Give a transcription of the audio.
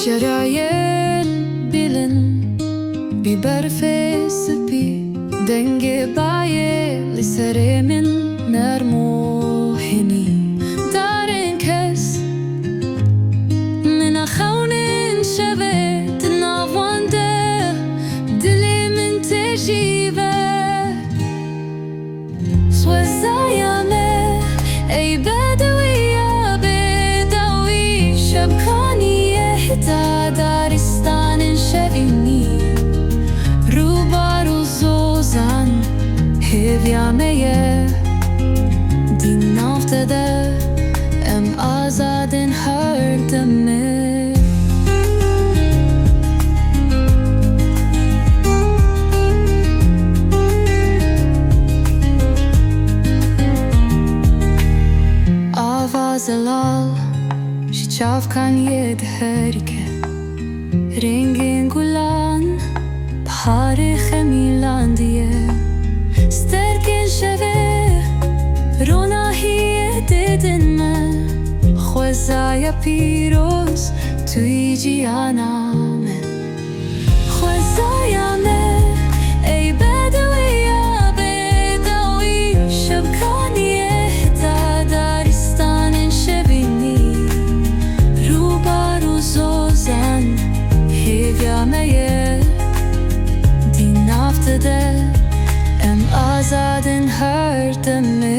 شرايين بلن ببرف سبي دنگ باye لسره من نرمو هني دارن کس من خونن شبت ناوانده دلی من تجیبه سوزایامه ای بدویه بدوی شبکانیه تا دارستان شوینی روبارو زوزن هیویامه دی نافته ام آزادن هر دمه آوازلال شچاف کن یه دهریکه رنگین گلان بهار خمیلاندیه سترگن شوه روناهی دیدن من خوزای پیروز توی جیانامه خوزایامه ای بدویه بدوی شبکانیه تا دارستان شبینی روبارو زوزن هیویامه دی نافته ام آزادن هر دمه